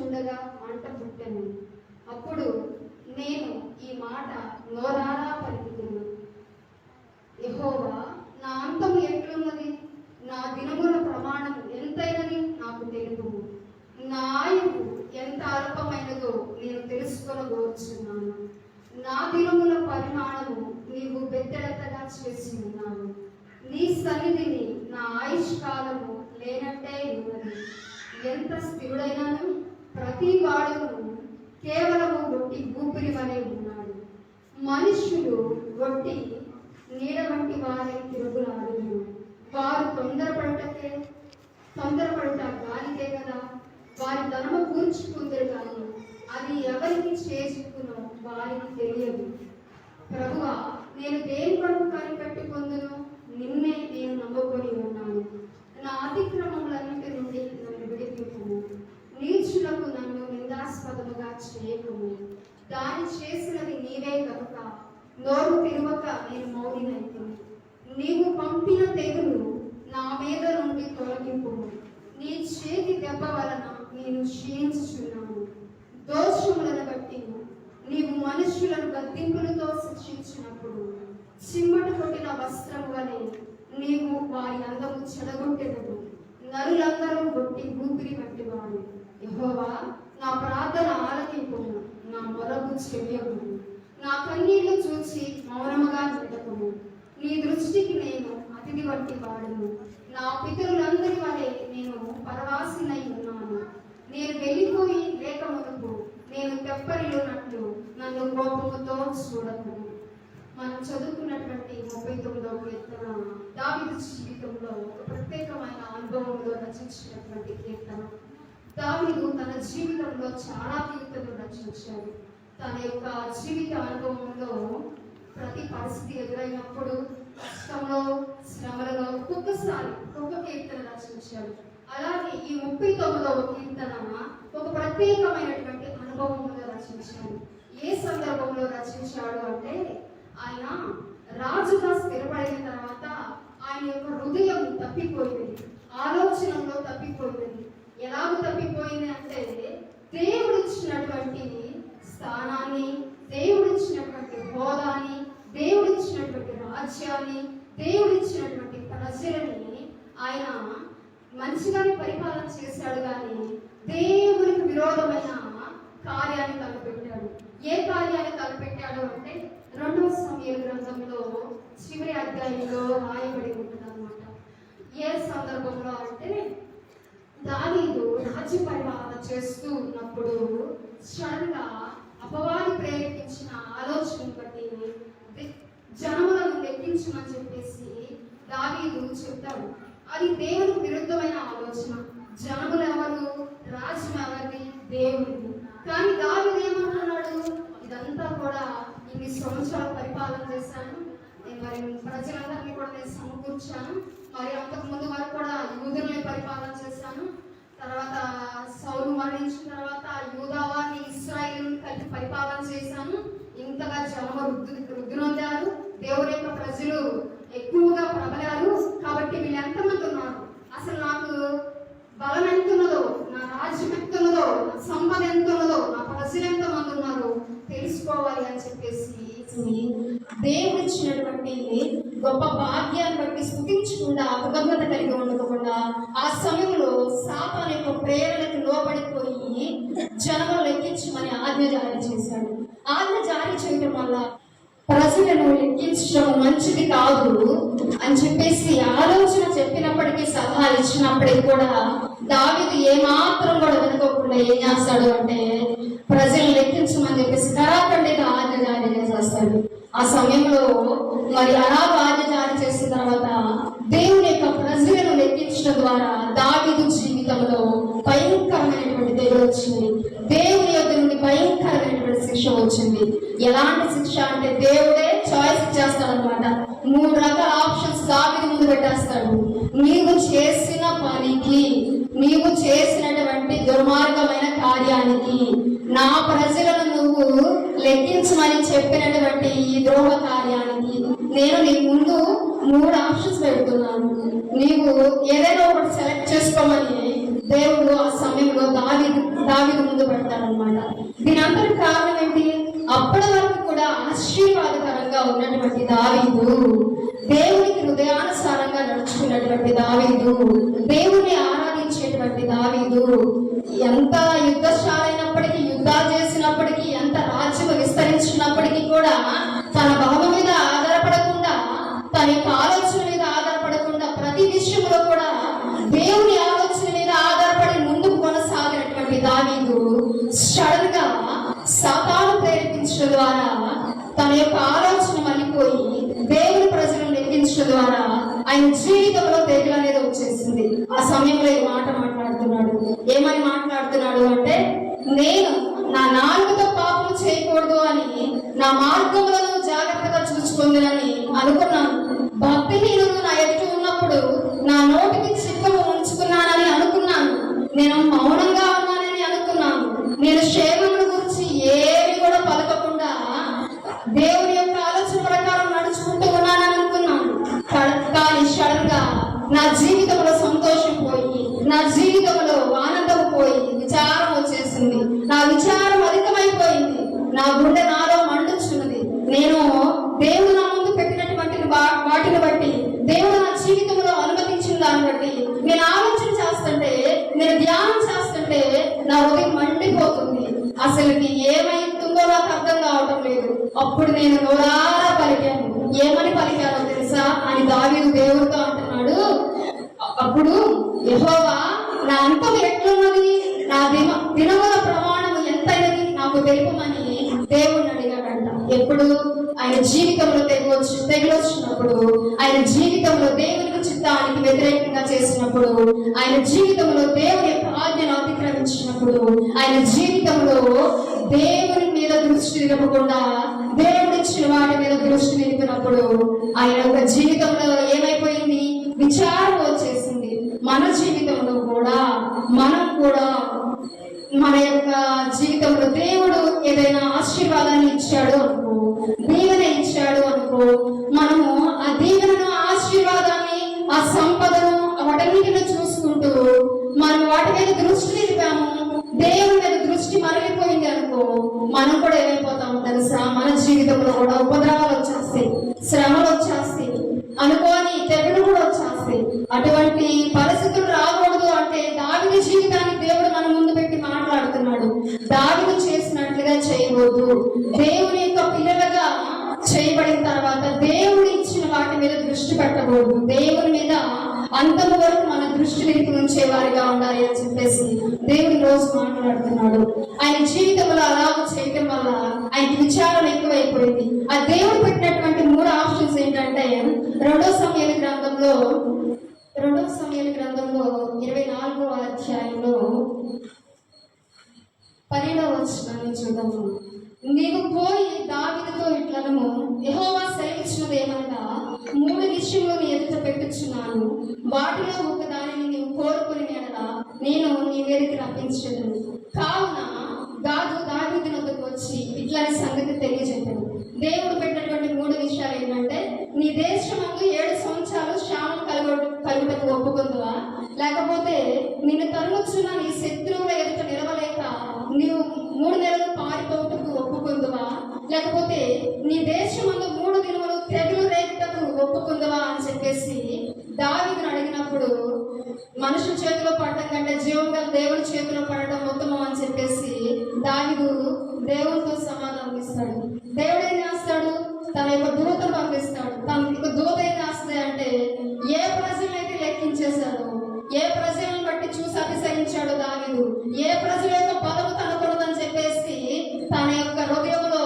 ఉండగా మంట పుట్టెను. అప్పుడు నేను ఈ మాట నోరారా పలికితును, యెహోవా, నా అంతము ఎట్లున్నది? నా దినముల ప్రమాణం ఎంతైనది నాకు తెలుపుము. నా ఆయువు ఎంత అల్పమైనదో నేను తెలుసుకొనగోరుచున్నాను. నా దినముల పరిమాణము నీవు బెత్తెడతగా చేసి ఉన్నావు. నీ సన్నిధిని నా ఆయుష్కాలము లేనట్టే ఉన్నది. ఎంత స్థిరుడైనను ప్రతి వాడును కేవలము ఒట్టి ఊపిరి వలె ఉన్నాడు. మనుష్యులు ఒట్టి నీడ వంటి వారే తిరుగులాడును. వారు తొందరపడుట గాలికే కదా. వారి ధనము కూర్చుకుందరు కానీ అది ఎవరికి చేజిక్కునో వారికి తెలియదు. ప్రభువా, నేను దేని కొరకు కనిపెట్టుకొందును? నిన్నే నేను నమ్ముకొని ఉన్నాను. నా అతిక్రమములన్నిటి నుండి నన్ను విడిపింపుము. నీచులకు నన్ను నిందాస్పదముగా చేయకుము. దాని చేసినది నీవే కనుక నోరు తిరువక నేను మౌనినైతిని. నీవు పంపిన తెగులు నా మీద నుండి తొలగింపుము. నీ చేతి దెబ్బ వలన నేను క్షీణించుచున్నాను. దోషములను బట్టి నీవు మనుష్యులను గద్దింపులతో శిక్షించినప్పుడు చిమ్మట కొట్టిన వస్త్రము వలె నీవు వారి అందము చెడగొట్టెదవు. నరులందరూ గొట్టి ఊపిరి పట్టివాడు. యెహోవా, నా ప్రార్థన ఆలకింపుము, నా మొరకు చెయ్యకుము. నా కన్నీళ్లు చూచి మౌనముగా ఉండకుము. నీ దృష్టికి నేను అతిథి వంటి వాడును. నా పితరులందరి వలె నేను పరవాసినై ఉన్నాను. నేను వెళ్ళిపోయి లేక మునుపు నేను తెప్పరిల్లునట్లు నన్ను కోపముతో చూడకు. మనం చదువుకున్నటువంటి 39వ కీర్తన దావీదు జీవితంలో ఒక ప్రత్యేకమైన అనుభవంలో రచించినటువంటి కీర్తన. దావీదు తన జీవితంలో చాలా కీర్తనలు రచించాడు. తన యొక్క జీవిత అనుభవంలో ప్రతి పరిస్థితి ఎదురైనప్పుడు, కష్టంలో, శ్రమలలో ఒక్కొక్కసారి ఒక్కొక్క కీర్తన రచించాడు. అలాగే ఈ 39వ కీర్తన ఒక ప్రత్యేకమైనటువంటి అనుభవంలో రచించాడు. ఏ సందర్భంలో రచించాడు అంటే, ఆయన రాజుగా స్థిరపడిన తర్వాత ఆయన యొక్క హృదయం తప్పిపోయింది, ఆలోచనలో తప్పిపోయింది. ఎలాగో తప్పిపోయింది అంటే, దేవుడిచ్చినటువంటి స్థానాన్ని, దేవుడిచ్చినటువంటి హోదాని, దేవుడిచ్చినటువంటి రాజ్యాన్ని, దేవుడిచ్చినటువంటి ప్రజలని ఆయన మంచిగానే పరిపాలన చేశాడు. కానీ దేవునికి విరోధమైన కార్యాన్ని తలపెట్టాడు. ఏ కార్యాన్ని తలపెట్టాడు అంటే 2వ సమూయేలు గ్రంథంలో చివరి అధ్యాయంలో రాయబడి ఉంటుంది అన్నమాట. ఏ సందర్భంలో అంటే, దావీదు రాజ్య పరిపాలన చేస్తూ ఉన్నప్పుడు సడన్ గా అపవాది ప్రేరేపించిన ఆలోచన బట్టి జనములను లెక్కించమని చెప్పేసి దావీదు చెప్తాడు. అది దేవునికి విరుద్ధమైన ఆలోచన. జనములు ఎవరు? రాజ్యం ఎవరిది? దేవుడిది. కానీ దావీదు ఏమంటున్నాడు? ఇదంతా కూడా ఇన్ని సంవత్సరాలు పరిపాలన చేశాను, మరి ప్రజలందరినీ కూడా నేను సమకూర్చాను, మరి అంతకు ముందు వరకు కూడా యూదుల్ని పరిపాలన చేశాను, తర్వాత సౌలు మరణించిన తర్వాత యూదావారిని ఇశ్రాయేలుని కలిపి పరిపాలన చేశాను, ఇంతగా జనము వృద్ధి నొందారు, దేవుడి యొక్క ప్రజలు ఎక్కువగా ప్రబలారు. కాబట్టి వీళ్ళు ఎంతమంది ఉన్నారు, అసలు నాకు బలం ఎంత ఉన్నదో, నా రాజ్యం ఎంత ఉన్నదో, నా సంపద ఎంత ఉన్నదో, నా ప్రజలు ఎంతమంది ఉన్నారో తెలుసుకోవాలి అని చెప్పేసి దేవుడు ఇచ్చినటువంటి గొప్ప భాగ్యాన్ని బట్టి స్తుతించకుండా, అపగమ్యత కలిగి ఉండకుండా ఆ సమయంలో సాతాను యొక్క ప్రేరణకు లోబడిపోయి జనములు లెక్కించమని ఆజ్ఞ జారీ చేశాడు. ఆజ్ఞ జారీ చేయడం వల్ల ప్రజలను లెక్కించడం మంచిది కాదు అని చెప్పేసి ఆలోచన చెప్పినప్పటికీ, సలహా ఇచ్చినప్పటికీ కూడా దావీదు ఏమాత్రం కూడా వెనుకోకుండా ఏం చేస్తాడు అంటే, ప్రజలను లెక్కించమని చెప్పేసి కరాఖండిగా ఆజ్ఞ జారీ చేసేస్తాడు. ఆ సమయంలో మరి అలా ఆజ్ఞ జారీ చేసిన తర్వాత దేవుని యొక్క ప్రజలను లెక్కించడం ద్వారా దావీదు జీవితంలో భయంకరమైనటువంటి దేవుడు వచ్చింది. దేవుని యొక్క నుండి భయంకరమైనటువంటి శిక్ష వచ్చింది. ఎలాంటి శిక్ష అంటే, దేవుడే చాయిస్ చేస్తాడనమాట. 3 రకాల ఆప్షన్స్ దావీదు ముందు పెట్టేస్తాడు. నీవు చేసిన పనికి, నీవు చేసినటువంటి దుర్మార్గమైన కార్యానికి, నా ప్రజలను నువ్వు లెక్కించమని చెప్పినటువంటి ఈ ద్రోహ కార్యానికి నేను నీ ముందు 3 ఆప్షన్స్ పెడుతున్నాను, నీవు ఏదైనా ఒకటి సెలెక్ట్ చేసుకోమని దేవుడు ఆ సమయంలో దావీదు అనమాట. దీని అంతటి కారణం ఏంటి? అప్పటి వరకు కూడా ఆశీర్వాదకరంగా ఉన్నటువంటి దావీదు, దేవునికి హృదయానుసారంగా నడుచుకున్నటువంటి దావీదు, దేవుని ఆరాధించేటువంటి దావీదు, ఎంత యుద్ధశాలైనప్పటికీ, యుద్ధాలు చేసినప్పటికీ, ఎంత రాజ్యం విస్తరించినప్పటికీ కూడా తన బలము మీద ఆధారపడకుండా, తన యొక్క ఆలోచన మీద ఆధారపడకుండా, ప్రతి విషయంలో కూడా దేవుని ఆలోచన మీద ఆధారపడి ముందుకు కొనసాగినటువంటి దావీదు సడన్ గా సాతాను ప్రేరేపించడం ద్వారా తన యొక్క ఆలోచన మళ్ళీపోయి దేవుని ప్రజలను నెగ్గించడం ద్వారా ఆయన జీవితంలో తెగులు అనేది వచ్చేసింది. ఆ సమయంలో ఈ మాట మాట్లాడుతున్నాడు. ఏమని మాట్లాడుతున్నాడు అంటే, నేను నా నాలుగుతో పాపం చేయకూడదు అని, నా మార్గములను జాగ్రత్తగా చూసుకుందని అనుకున్నాను. భక్తిహీనులు నా ఎదుట ఉన్నప్పుడు నా నోటికి చిక్కము ఉంచుకున్నానని అనుకున్నాను. నేను మౌనంగా ఉన్నానని అనుకున్నాను. నేను క్షేమముల గురించి ఏమి కూడా పలకకుండా దేవుని యొక్క ఆలోచన ప్రకారం నడుచుకుంటూ ఉన్నానని అనుకున్నాను. కానీ సడన్ గా నా జీవితంలో సంతోషం పోయి, నా జీవితంలో ఆనందం పోయి, విచారం వచ్చేసింది. నా విచారం అధికమైపోయింది. నా గుండె నాలో మండుచున్నది. నేను దేవుడు నా ముందు పెట్టినటువంటి వాటిని బట్టి, దేవుడు నా జీవితంలో అనుమతించిన దాన్ని బట్టి నేను ఆలోచన చేస్తుంటే, నేను ధ్యానం చేస్తుంటే నా హృదయం మండిపోతుంది. అసలుకి ఏమైతుందో నాకు అర్థం కావటం లేదు. అప్పుడు నేను నోరారా పలికాను. ఏమని పలికానో తెలుసా అని దావీదు దేవుడితో అంటున్నాడు. అప్పుడు యెహోవా, నా అంతం ఎట్లున్నది, నా దినముల ప్రమాణము ఎంతైనది నాకు తెలుపమని దేవుడిని అడిగాడంట. ఎప్పుడు? ఆయన జీవితంలో తెగులు వచ్చినప్పుడు, ఆయన జీవితంలో దేవునికి చిత్తానికి వ్యతిరేకంగా చేసినప్పుడు, ఆయన జీవితంలో దేవుని యొక్క ఆజ్ఞను అతిక్రమించినప్పుడు, ఆయన జీవితంలో దేవుని మీద దృష్టి నిలపకుండా దేవుడిచ్చిన వాటి మీద దృష్టి నిలిపినప్పుడు ఆయన యొక్క జీవితంలో ఏమైపోయింది? విచారం వచ్చేసింది. మన జీవితంలో కూడా మనం కూడా మన యొక్క జీవితంలో దేవుడు ఏదైనా ఆశీర్వాదాన్ని ఇచ్చాడు అనుకో, దీవెన ఇచ్చాడు అనుకో, మనము ఆ దీవెనను, ఆశీర్వాదాన్ని, ఆ సంపదను వాటన్నిటిని చూసుకుంటూ మనం వాటి మీద దృష్టి నిలిపాము, దేవుని మీద దృష్టి మరలిపోయింది అనుకో, మనం కూడా ఏమైపోతాము తెలుసా? మన జీవితంలో కూడా ఉపద్రవాలు వచ్చేస్తాయి, శ్రమలు వచ్చేస్తాయి, అనుకోని తెగులు కూడా వచ్చేస్తాయి. అటువంటి పరిస్థితులు రాకూడదు అంటే దావీదు జీవితాన్ని దేవుడు మన ముందు పెట్టి మాట్లాడుతున్నాడు. దావీదు చేసినట్లుగా చేయకూడదు. దేవుని యొక్క పిల్లలుగా చేయబడిన తర్వాత దేవుడు ఇచ్చిన వాటి మీద దృష్టి పెట్టకూడదు. దేవుని మీద అంతము వరకు మన దృష్టి నిలిపి ఉంచే వారిగా ఉండాలి అని చెప్పేసి దేవుడి రోజు మాట్లాడుతున్నాడు. ఆయన జీవితంలో అలా చేయటం వల్ల ఆయనకి విచారం ఎక్కువైపోయింది. ఆ దేవుడు పెట్టినటువంటి 3 ఆప్షన్స్ ఏంటంటే, 2 సమూయేలు గ్రంథంలో 24వ అధ్యాయంలో 12వ వచనాన్ని చూద్దాము. నీవు పోయి దావీదుతో ఇట్లనము, యెహోవా సెలవిచ్చినది ఏమనగా, 3 విషయములు నీ ఎదుట పెట్టుచున్నాను. వాటిలో ఒక దానిని నీవు కోరుకుని ఎడలా నేను నీ మీదకి రప్పించను. కావున గాదు దావీదు వద్దకు వచ్చి ఇట్లాంటి సంగతి తెలియజెప్పాను. దేవుడు పెట్టినటువంటి 3 విషయాలు ఏంటంటే, నీ దేశమందు 7 సంవత్సరాలు క్షామం కలుగుటకు ఒప్పుకుందువా, లేకపోతే నిన్ను తరుముచున్న నీ శత్రువుల ఎదుట నిలవలేక నీవు 3 నెలలు పారిపోవటకు ఒప్పుకుందువా, లేకపోతే నీ దేశమందు 3 దినములు తెగులు రేగుటకు ఒప్పుకుందువా అని చెప్పేసి దావీదును అడిగినప్పుడు, మనుషుల చేతిలో పడటం కంటే జీవం గల దేవుని చేతిలో పడటం ఉత్తమం అని చెప్పేసి దావీదు దేవునితో సమాధానం ఇస్తాడు. దేవుడు ఏం చేస్తాడు? తన యొక్క దూతను పంపిస్తాడు. తన యొక్క దూత ఏం చేస్తుంది అంటే, ఏ ప్రజలైతే లెక్కించేశాడో, ఏ ప్రజలను బట్టి చూసి అతిశయించాడు దావీదు, ఏ ప్రజల యొక్క పదము తనకొనదని చెప్పేసి తన యొక్క హృదయంలో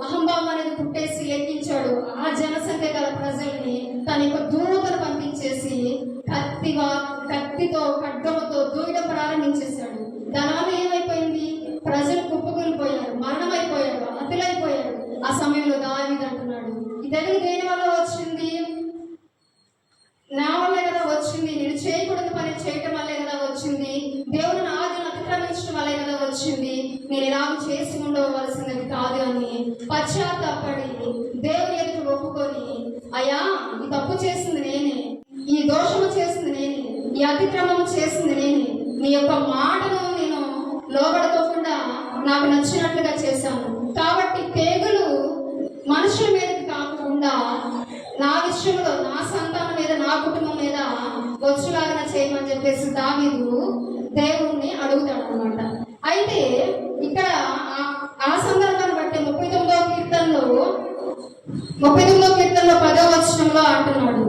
అహంభావం అనేది పుట్టేసి లెక్కించాడు. ఆ జనసంఖ్య గల ప్రజల్ని తన యొక్క దూతను పంపించేసి కత్తితో ఖడ్గముతో దూయడం ప్రారంభించేశాడు. దానివల్ల ఏమైపోయింది? ప్రజలు కుప్పకూలిపోయారు, మరణమైపోయారు, అతులైపోయారు. ఆ సమయంలో దావీదు అంటున్నాడు, ఈ తెగులు దేని వల్ల వచ్చింది? నా వల్లే కదా వచ్చింది. నేను చేయకూడని పని చేయటం వల్లే కదా వచ్చింది. దేవుడు నా ఆజ్ఞను అతిక్రమించడం వల్లే కదా వచ్చింది. నేను ఇలాగ చేసి ఉండవలసినది కాదు అని పశ్చాత్తాపడి దేవుని ఎదుట ఒప్పుకొని, అయ్యా ఈ తప్పు చేసింది నేనే, ఈ దోషము చేసింది నేనే, ఈ అతిక్రమం చేసింది నేనే, నీ యొక్క మాటను నేను లోబడుకోకుండా నాకు నచ్చినట్లుగా చేశాను. కాబట్టి తెగులు మనుషుల మీదకి కాకుండా నా విషయంలో, నా సంతానం మీద, నా కుటుంబం మీద వచ్చులాగా చేయమని చెప్పేసి దావీదు దేవుణ్ణి అడుగుతాడు అనమాట. అయితే ఇక్కడ ఆ సందర్భాన్ని బట్టి 39వ కీర్తనలో 10వ వచనంలో అంటున్నాడు,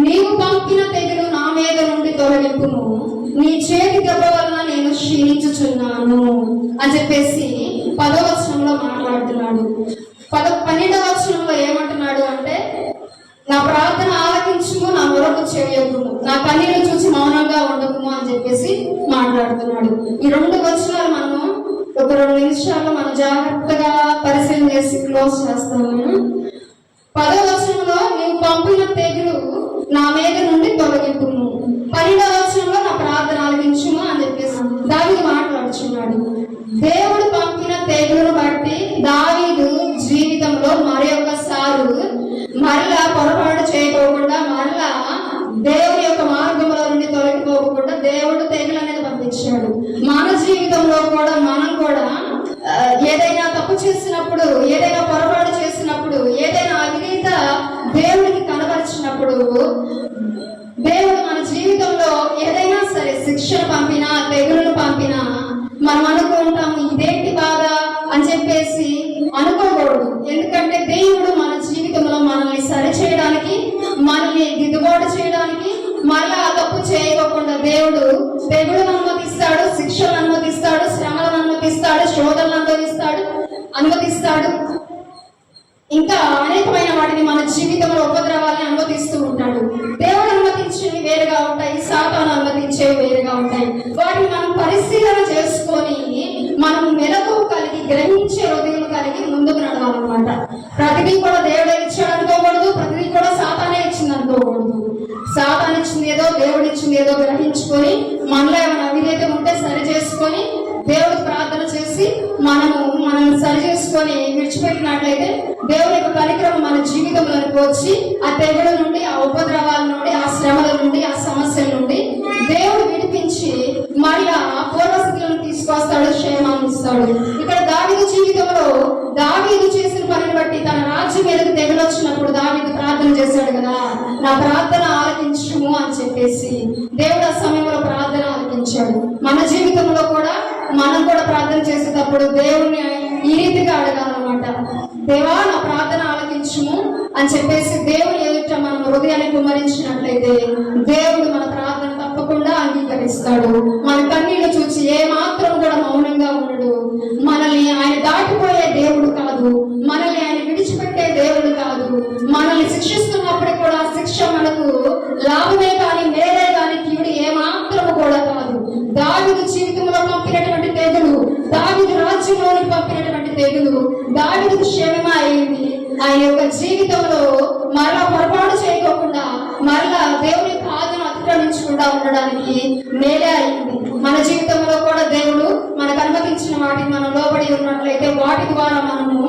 నీవు పంపిన తెగులు నా మీద నుండి తొలగింపును, నీ చేతి దెబ్బ వలన నేను క్షీణించుచున్నాను అని చెప్పేసి 10వ వచనంలో మాట్లాడుతున్నాడు. 12వ వచనంలో ఏమంటున్నాడు అంటే, నా ప్రార్థన ఆలకించుము, నా మొరకు చేయకుము, నా కన్నీళ్లు చూసి మౌనంగా ఉండకుము అని చెప్పేసి మాట్లాడుతున్నాడు. ఈ 2 వచనాలు మనము ఒక 2 నిమిషాల్లో మనం జాగ్రత్తగా పరిశీలన చేసి క్లోజ్ చేస్తాము. 10వ వచనంలో నీవు పంపిన తెగులు నా మీద నుండి తొలగింపుము, 12వ వచనంలో నా ప్రార్థన ఆలకించుము అని చెప్పేసి దావీదు మాట్లాడుచున్నాడు. దేవుడు పంపిన తెగులను బట్టి దావీదు జీవితంలో మరొకసారి మరలా పొరపాటు చేయకోకుండా, మరలా దేవుని యొక్క మార్గంలో నుండి తొలగిపోకుండా దేవుడు తెగులు అనేది పంపించాడు. మన జీవితంలో కూడా మనం కూడా ఏదైనా తప్పు చేసినప్పుడు, ఏదైనా పొరపాటు చేసినప్పుడు, ఏదైనా అవినీత దేవుడికి కనబరిచినప్పుడు, దేవుడు మన జీవితంలో ఏదైనా సరే శిక్షను పంపినా, తెగులను పంపినా మనం అనుకుంటాము ఇదేంటి బాధ అని చెప్పేసి అనుకోకూడదు. ఎందుకంటే దేవుడు మన జీవితంలో మనల్ని సరి చేయడానికి, మనల్ని దిద్దుబాటు చేయడానికి, మళ్ళీ ఆ తప్పు చేయకోకుండా దేవుడు తెగులను అనుమతిస్తాడు, శిక్షలను అనుమతిస్తాడు, శ్రమలను అనుమతిస్తాడు, శోధనలను అనుమతిస్తాడు, ఇంకా అనేకమైన వాటిని మన జీవితంలో ఉపద్రవాన్ని అనుమతిస్తూ ఉంటాడు. దేవుడు అనుమతించేవి వేరుగా ఉంటాయి, సాతాను అనుమతించేవి వేరుగా ఉంటాయి. వాటిని మనం పరిశీలన చేసుకొని మనం మెలకు కలిగి, గ్రహించే హృదయం కలిగి ముందుకు నడవాలన్నమాట. ప్రతిదీ కూడా దేవుడే ఇచ్చాడు అనుకోకూడదు, ప్రతిదీ కూడా సాతానే ఇచ్చింది అనుకోకూడదు. సాతాను ఇచ్చింది ఏదో, దేవుడు ఇచ్చింది ఏదో గ్రహించుకొని మనలో ఏమైనా అవిధేయత ఉంటే సరి చేసుకొని దేవుడికి ప్రార్థన చేసి మనం సరి చేసుకొని విడిచిపెట్టినట్లయితే దేవుని యొక్క కార్యక్రమం మన జీవితంలోకి వచ్చి ఆ తెగుల నుండి, ఆ ఉపద్రవాల నుండి, ఆ శ్రమల నుండి, ఆ సమస్యల నుండి దేవుడు విడిపించి మళ్ళా పూర్వస్థితులను తీసుకొస్తాడు, క్షేమాన్ని ఇస్తాడు. ఇక్కడ దావీదు జీవితంలో దావీదు చేసిన పనిని బట్టి తన రాజ్యం మీదకి తెగులు వచ్చినప్పుడు దావీదు ప్రార్థన చేశాడు కదా, నా ప్రార్థన ఆలకించుము అని చెప్పేసి దేవుడు ఆ సమయంలో ప్రార్థన ఆలకించాడు. మన జీవితంలో కూడా మనం కూడా ప్రార్థన చేసేటప్పుడు దేవుణ్ణి ఈ రీతిగా అడగాలన్నమాట. దేవా నా ప్రార్థన ఆలకించుము అని చెప్పేసి దేవుని ఎదుట మనం హృదయాన్ని కుమ్మరించినట్లయితే దేవుడు మన ప్రార్థన తప్పకుండా అంగీకరిస్తాడు. మన కన్నీళ్లు చూసి ఏ మాత్రం కూడా మౌనంగా ఉండడు. మనల్ని ఆయన దాటిపోయే దేవుడు కాదు, మనల్ని ఆయన విడిచిపెట్టే దేవుడు కాదు. మనల్ని శిక్షిస్తున్నప్పుడు కూడా శిక్ష మనకు లాభమే కానీ మేలే కానీ కీడు ఏ మాత్రము కూడా కాదు. దావీదు జీవితంలో పంపినటువంటి తెగులు, దావీదు రాజ్యంలోని పంపినటువంటి తెగులు దావీదుకు క్షేమమే అయింది. ఆయన యొక్క జీవితంలో మరలా పొరపాటు చేయకోకుండా, మరలా దేవుని బాధను అతిక్రమించకుండా ఉండడానికి మేలే అయింది. మన జీవితంలో కూడా దేవుడు మనకు అనుమతించిన వాటికి మనం లోబడి ఉన్నట్లయితే వాటి ద్వారా మనము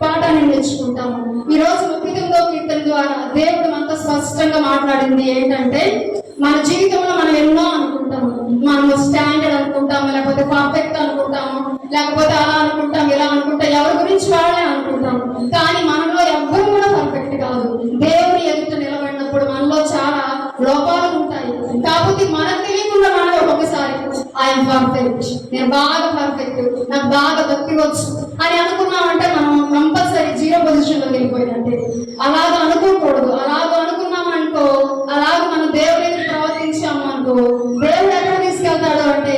పాఠాన్ని నేర్చుకుంటాము. ఈ రోజు 39వ కీర్తన ద్వారా దేవుడు మనతో స్పష్టంగా మాట్లాడింది ఏంటంటే, మన జీవితంలో మనం ఎన్నో అనుకుంటాము. మనము స్టాండర్డ్ అనుకుంటాము, లేకపోతే పర్ఫెక్ట్ అనుకుంటాము, లేకపోతే అలా అనుకుంటాం, ఇలా అనుకుంటాం, ఎవరి గురించి వాళ్ళే అనుకుంటాం. కానీ మనలో ఎవ్వరు కూడా పర్ఫెక్ట్ కాదు. దేవుని ఎదుట నిలబడినప్పుడు మనలో చాలా లోపాలు ఉంటాయి. కాకపోతే మనకు తెలియకుండా మనం ఒక్కొక్కసారి ఐఎమ్ పర్ఫెక్ట్, నేను బాగా పర్ఫెక్ట్, నాకు బాగా భక్తి వచ్చు అని అనుకున్నామంటే మనం కంపల్సరీ 0 పొజిషన్లో వెళ్ళిపోయినట్టే. అలాగ అనుకోకూడదు. అలాగ అనుకున్నామనుకో, అలాగ మనం దేవుడి ప్రవర్తించాము అనుకో, దేవుడు ఎక్కడ తీసుకెళ్తాడు అంటే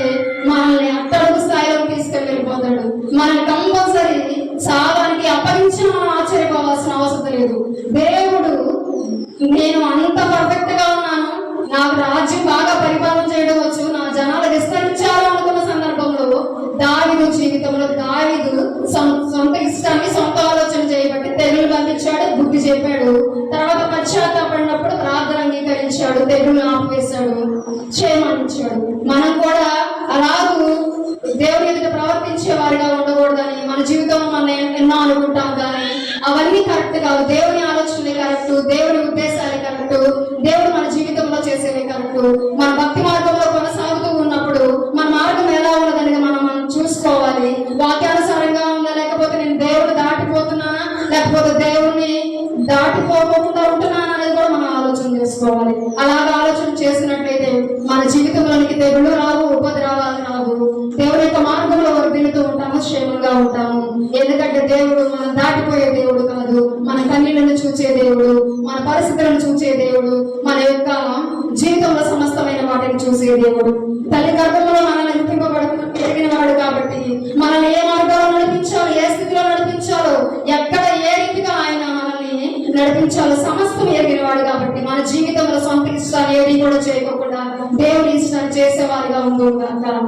మనల్ని అట్టడుగు స్థాయిలో తీసుకెళ్ళిపోతాడు. మనల్ని కంపల్సరీ సాగానికి అప్పగించిన మనం ఆశ్చర్యపోవాల్సిన అవసరం లేదు. దేవుడు నేను అంత పర్ఫెక్ట్ గా ఉన్నాను, నాకు రాజ్యం బాగా పరిపాలన చేయడం వచ్చు, నా జనాలు విస్తరించాలి అనుకున్న సందర్భంలో దావీదు జీవితంలో దావీదు సొంత ఇష్టాన్ని, సొంత ఆలోచన చేయబట్టి తెగులు పంపించాడు, బుద్ధి చెప్పాడు. తర్వాత పశ్చాత్తాపడినప్పుడు ప్రార్థన అంగీకరించాడు, తెగులు ఆపివేశాడు, క్షేమాన్నిచ్చాడు. మనం కూడా అలాగూ దేవుని ఎదుట ప్రవర్తించే వారిగా ఉండకూడదని మన జీవితంలో మనం ఎన్నో అనుకుంటాం, కానీ అవన్నీ కరెక్ట్ కాదు. దేవుని ఆలోచనలే కరెక్ట్, దేవుని ఉద్దేశాలే కరెక్ట్, దేవుడు మన జీవితంలో చేసేవి కరెక్ట్. మన భక్తి మార్గంలో కొనసాగుతూ ఉన్నప్పుడు మన మార్గం ఎలా ఉన్నదని మనం చూసుకోవాలి. వాక్యానుసారంగా ఉందా, లేకపోతే నేను దేవుడు దాటిపోతున్నానా, లేకపోతే దేవుణ్ణి దాటిపోకుండా ఉంటున్నానా అనేది కూడా మనం ఆలోచన చేసుకోవాలి. అలాగా ఆలోచన చేసినట్లయితే మన జీవితంలోనికి తెగులు రావు, ఉపద్రవాలు రావు. దేవుని యొక్క మార్గంలో వర్ధిల్లుతూ ఉంటాము, క్షేమంగా ఉంటాము. ఎందుకంటే దేవుడు మనం దాటిపోయే దేవుడు కాదు, మన కన్నీళ్లను చూచే దేవుడు, మన పరిస్థితులను చూచే దేవుడు, మన యొక్క జీవితంలో సమస్తమైన వాటిని చూసే దేవుడు. తల్లి గర్భంలో మనల్ని పెరిగిన వాడు కాబట్టి మనల్ని ఏ మార్గాల్లో నడిపించాలో, ఏ స్థితిలో నడిపించాలో, ఎక్కడ ఏ రీతిగా ఆయన మనల్ని నడిపించాలో సమస్తం ఎరిగిన వాడు కాబట్టి మన జీవితంలో సొంత ఇష్టాలు ఏది కూడా చేయకుండా దేవుని ఇష్టాన్ని చేసేవారిగా ఉంటూ ఉంటారు.